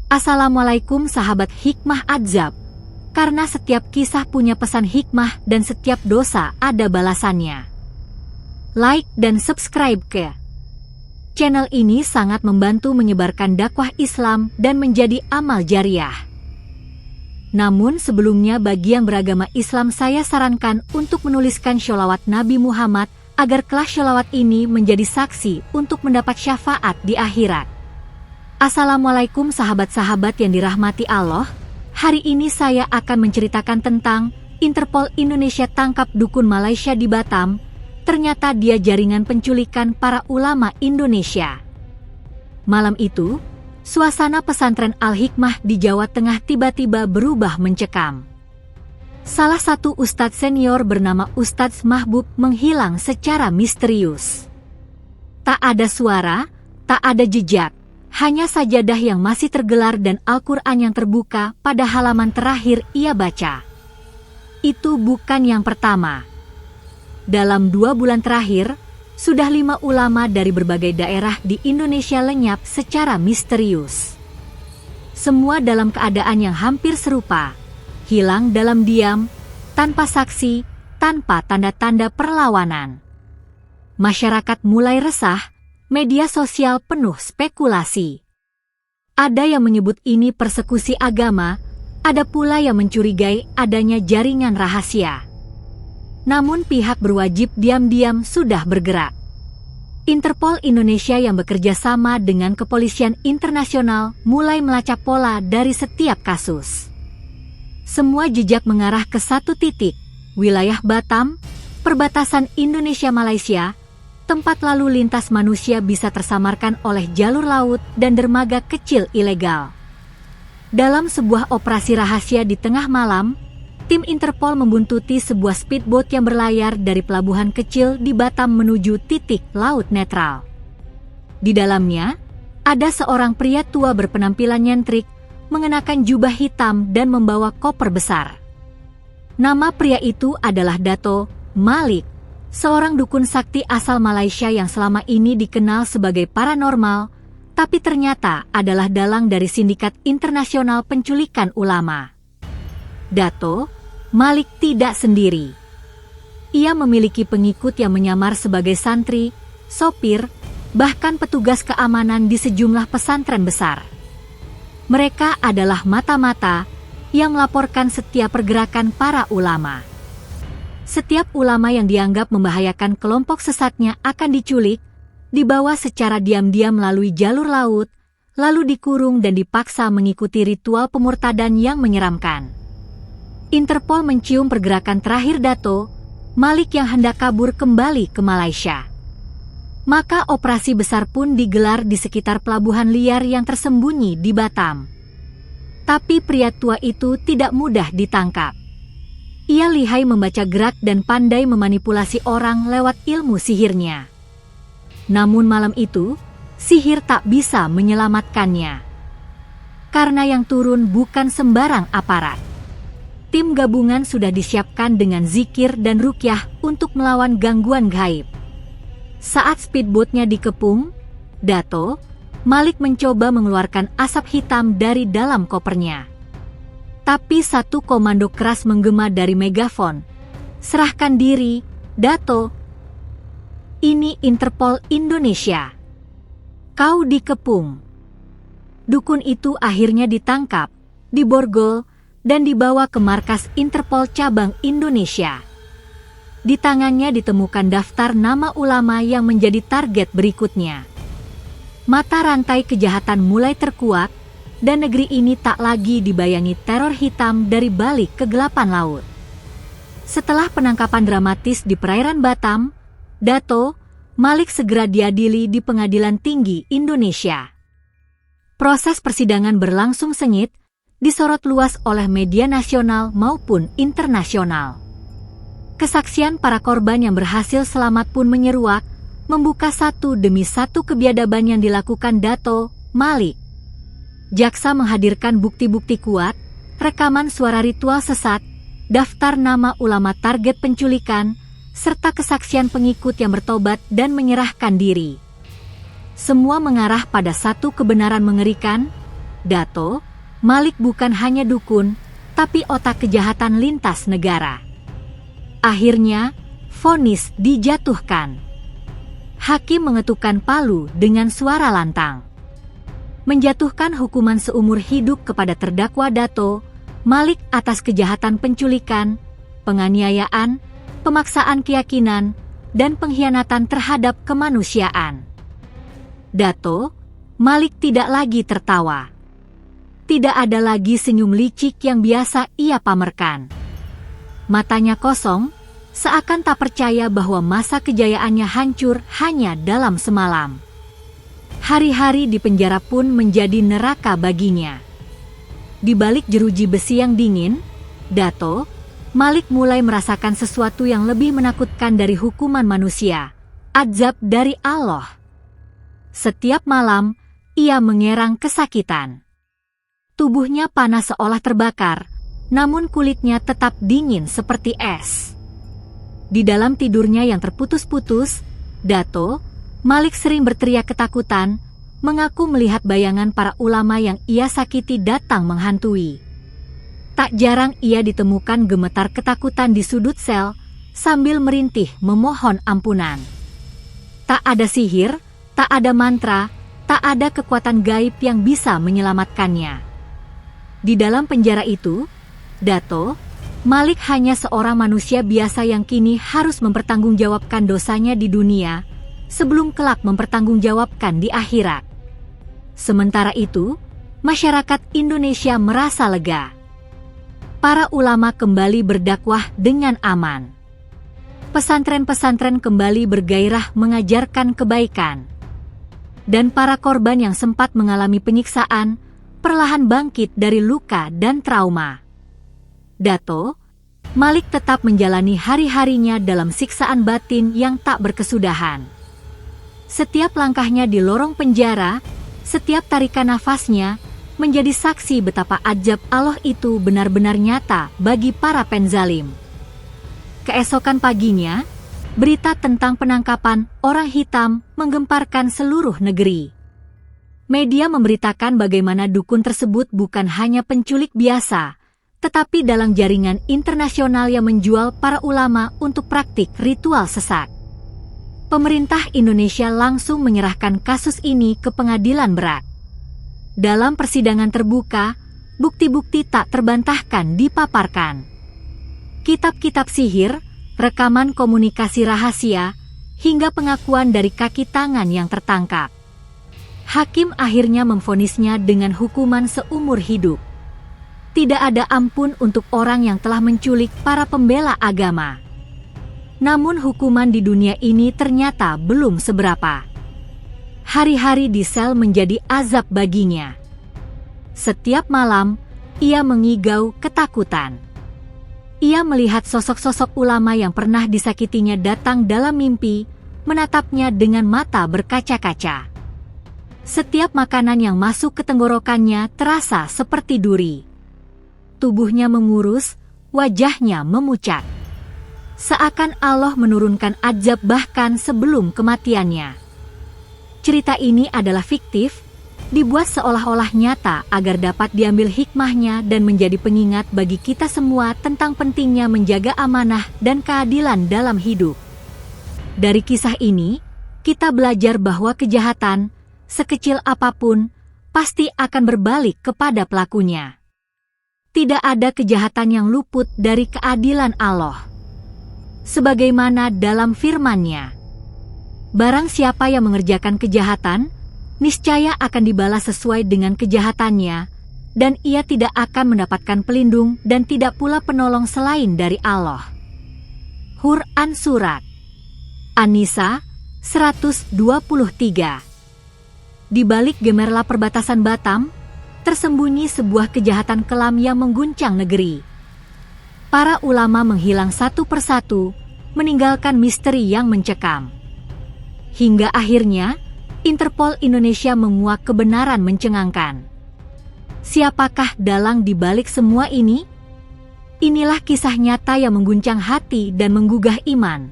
Assalamualaikum sahabat Hikmah Adzab. Karena setiap kisah punya pesan hikmah dan setiap dosa ada balasannya. Like dan subscribe ke channel ini sangat membantu menyebarkan dakwah Islam dan menjadi amal jariah. Namun sebelumnya bagi yang beragama Islam saya sarankan untuk menuliskan sholawat Nabi Muhammad agar kelak sholawat ini menjadi saksi untuk mendapat syafaat di akhirat. Assalamualaikum sahabat-sahabat yang dirahmati Allah. Hari ini saya akan menceritakan tentang Interpol Indonesia tangkap dukun Malaysia di Batam. Ternyata dia jaringan penculikan para ulama Indonesia. Malam itu, suasana pesantren Al-Hikmah di Jawa Tengah tiba-tiba berubah mencekam. Salah satu ustadz senior bernama Ustadz Mahbub menghilang secara misterius. Tak ada suara, tak ada jejak. Hanya sajadah yang masih tergelar dan Al-Quran yang terbuka pada halaman terakhir ia baca. Itu bukan yang pertama. Dalam 2 bulan terakhir, sudah 5 ulama dari berbagai daerah di Indonesia lenyap secara misterius. Semua dalam keadaan yang hampir serupa, hilang dalam diam, tanpa saksi, tanpa tanda-tanda perlawanan. Masyarakat mulai resah. Media sosial penuh spekulasi. Ada yang menyebut ini persekusi agama, ada pula yang mencurigai adanya jaringan rahasia. Namun pihak berwajib diam-diam sudah bergerak. Interpol Indonesia yang bekerja sama dengan Kepolisian Internasional mulai melacak pola dari setiap kasus. Semua jejak mengarah ke satu titik, wilayah Batam, perbatasan Indonesia-Malaysia, tempat lalu lintas manusia bisa tersamarkan oleh jalur laut dan dermaga kecil ilegal. Dalam sebuah operasi rahasia di tengah malam, tim Interpol membuntuti sebuah speedboat yang berlayar dari pelabuhan kecil di Batam menuju titik laut netral. Di dalamnya, ada seorang pria tua berpenampilan nyentrik, mengenakan jubah hitam dan membawa koper besar. Nama pria itu adalah Dato Malik, seorang dukun sakti asal Malaysia yang selama ini dikenal sebagai paranormal, tapi ternyata adalah dalang dari sindikat internasional penculikan ulama. Dato Malik tidak sendiri. Ia memiliki pengikut yang menyamar sebagai santri, sopir, bahkan petugas keamanan di sejumlah pesantren besar. Mereka adalah mata-mata yang melaporkan setiap pergerakan para ulama. Setiap ulama yang dianggap membahayakan kelompok sesatnya akan diculik, dibawa secara diam-diam melalui jalur laut, lalu dikurung dan dipaksa mengikuti ritual pemurtadan yang menyeramkan. Interpol mencium pergerakan terakhir Dato Malik yang hendak kabur kembali ke Malaysia. Maka operasi besar pun digelar di sekitar pelabuhan liar yang tersembunyi di Batam. Tapi pria tua itu tidak mudah ditangkap. Ia lihai membaca gerak dan pandai memanipulasi orang lewat ilmu sihirnya. Namun malam itu, sihir tak bisa menyelamatkannya. Karena yang turun bukan sembarang aparat. Tim gabungan sudah disiapkan dengan zikir dan ruqyah untuk melawan gangguan gaib. Saat speedboatnya dikepung, Dato Malik mencoba mengeluarkan asap hitam dari dalam kopernya. Tapi satu komando keras menggema dari megafon. Serahkan diri, Dato. Ini Interpol Indonesia. Kau dikepung. Dukun itu akhirnya ditangkap, diborgol, dan dibawa ke markas Interpol cabang Indonesia. Di tangannya ditemukan daftar nama ulama yang menjadi target berikutnya. Mata rantai kejahatan mulai terkuak, dan negeri ini tak lagi dibayangi teror hitam dari balik kegelapan laut. Setelah penangkapan dramatis di perairan Batam, Dato Malik segera diadili di Pengadilan Tinggi Indonesia. Proses persidangan berlangsung sengit, disorot luas oleh media nasional maupun internasional. Kesaksian para korban yang berhasil selamat pun menyeruak, membuka satu demi satu kebiadaban yang dilakukan Dato Malik. Jaksa menghadirkan bukti-bukti kuat, rekaman suara ritual sesat, daftar nama ulama target penculikan, serta kesaksian pengikut yang bertobat dan menyerahkan diri. Semua mengarah pada satu kebenaran mengerikan, Dato, Malik bukan hanya dukun, tapi otak kejahatan lintas negara. Akhirnya, vonis dijatuhkan. Hakim mengetukkan palu dengan suara lantang. Menjatuhkan hukuman seumur hidup kepada terdakwa Dato Malik atas kejahatan penculikan, penganiayaan, pemaksaan keyakinan, dan pengkhianatan terhadap kemanusiaan. Dato Malik tidak lagi tertawa. Tidak ada lagi senyum licik yang biasa ia pamerkan. Matanya kosong, seakan tak percaya bahwa masa kejayaannya hancur hanya dalam semalam. Hari-hari di penjara pun menjadi neraka baginya. Di balik jeruji besi yang dingin, Dato Malik mulai merasakan sesuatu yang lebih menakutkan dari hukuman manusia, azab dari Allah. Setiap malam, ia mengerang kesakitan. Tubuhnya panas seolah terbakar, namun kulitnya tetap dingin seperti es. Di dalam tidurnya yang terputus-putus, Dato Malik sering berteriak ketakutan, mengaku melihat bayangan para ulama yang ia sakiti datang menghantui. Tak jarang ia ditemukan gemetar ketakutan di sudut sel, sambil merintih memohon ampunan. Tak ada sihir, tak ada mantra, tak ada kekuatan gaib yang bisa menyelamatkannya. Di dalam penjara itu, Dato Malik hanya seorang manusia biasa yang kini harus mempertanggungjawabkan dosanya di dunia, sebelum kelak mempertanggungjawabkan di akhirat. Sementara itu, masyarakat Indonesia merasa lega. Para ulama kembali berdakwah dengan aman. Pesantren-pesantren kembali bergairah mengajarkan kebaikan. Dan para korban yang sempat mengalami penyiksaan, perlahan bangkit dari luka dan trauma. Dato Malik tetap menjalani hari-harinya dalam siksaan batin yang tak berkesudahan. Setiap langkahnya di lorong penjara, setiap tarikan nafasnya, menjadi saksi betapa azab Allah itu benar-benar nyata bagi para penzalim. Keesokan paginya, berita tentang penangkapan orang hitam menggemparkan seluruh negeri. Media memberitakan bagaimana dukun tersebut bukan hanya penculik biasa, tetapi dalam jaringan internasional yang menjual para ulama untuk praktik ritual sesat. Pemerintah Indonesia langsung menyerahkan kasus ini ke pengadilan berat. Dalam persidangan terbuka, bukti-bukti tak terbantahkan dipaparkan. Kitab-kitab sihir, rekaman komunikasi rahasia, hingga pengakuan dari kaki tangan yang tertangkap. Hakim akhirnya memvonisnya dengan hukuman seumur hidup. Tidak ada ampun untuk orang yang telah menculik para pembela agama. Namun hukuman di dunia ini ternyata belum seberapa. Hari-hari di sel menjadi azab baginya. Setiap malam, ia mengigau ketakutan. Ia melihat sosok-sosok ulama yang pernah disakitinya datang dalam mimpi, menatapnya dengan mata berkaca-kaca. Setiap makanan yang masuk ke tenggorokannya terasa seperti duri. Tubuhnya mengurus, wajahnya memucat. Seakan Allah menurunkan azab bahkan sebelum kematiannya. Cerita ini adalah fiktif, dibuat seolah-olah nyata agar dapat diambil hikmahnya dan menjadi pengingat bagi kita semua tentang pentingnya menjaga amanah dan keadilan dalam hidup. Dari kisah ini, kita belajar bahwa kejahatan, sekecil apapun, pasti akan berbalik kepada pelakunya. Tidak ada kejahatan yang luput dari keadilan Allah. Sebagaimana dalam firman-Nya, barang siapa yang mengerjakan kejahatan, niscaya akan dibalas sesuai dengan kejahatannya, dan ia tidak akan mendapatkan pelindung dan tidak pula penolong selain dari Allah. Quran Surat An-Nisa 123. Di balik gemerlap perbatasan Batam, tersembunyi sebuah kejahatan kelam yang mengguncang negeri. Para ulama menghilang satu persatu, meninggalkan misteri yang mencekam. Hingga akhirnya, Interpol Indonesia menguak kebenaran mencengangkan. Siapakah dalang di balik semua ini? Inilah kisah nyata yang mengguncang hati dan menggugah iman.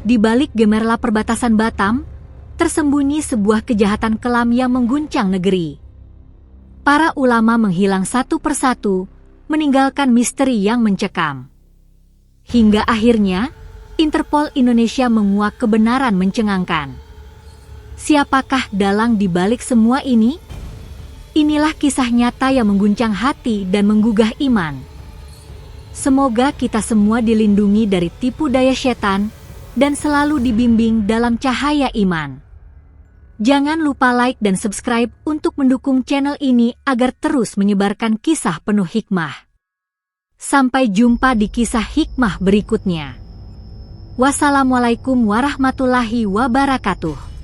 Di balik gemerlap perbatasan Batam, tersembunyi sebuah kejahatan kelam yang mengguncang negeri. para ulama menghilang satu persatu, meninggalkan misteri yang mencekam. Hingga akhirnya, Interpol Indonesia menguak kebenaran mencengangkan. Siapakah dalang di balik semua ini? Inilah kisah nyata yang mengguncang hati dan menggugah iman. Semoga kita semua dilindungi dari tipu daya setan dan selalu dibimbing dalam cahaya iman. Jangan lupa like dan subscribe untuk mendukung channel ini agar terus menyebarkan kisah penuh hikmah. Sampai jumpa di kisah hikmah berikutnya. Wassalamualaikum warahmatullahi wabarakatuh.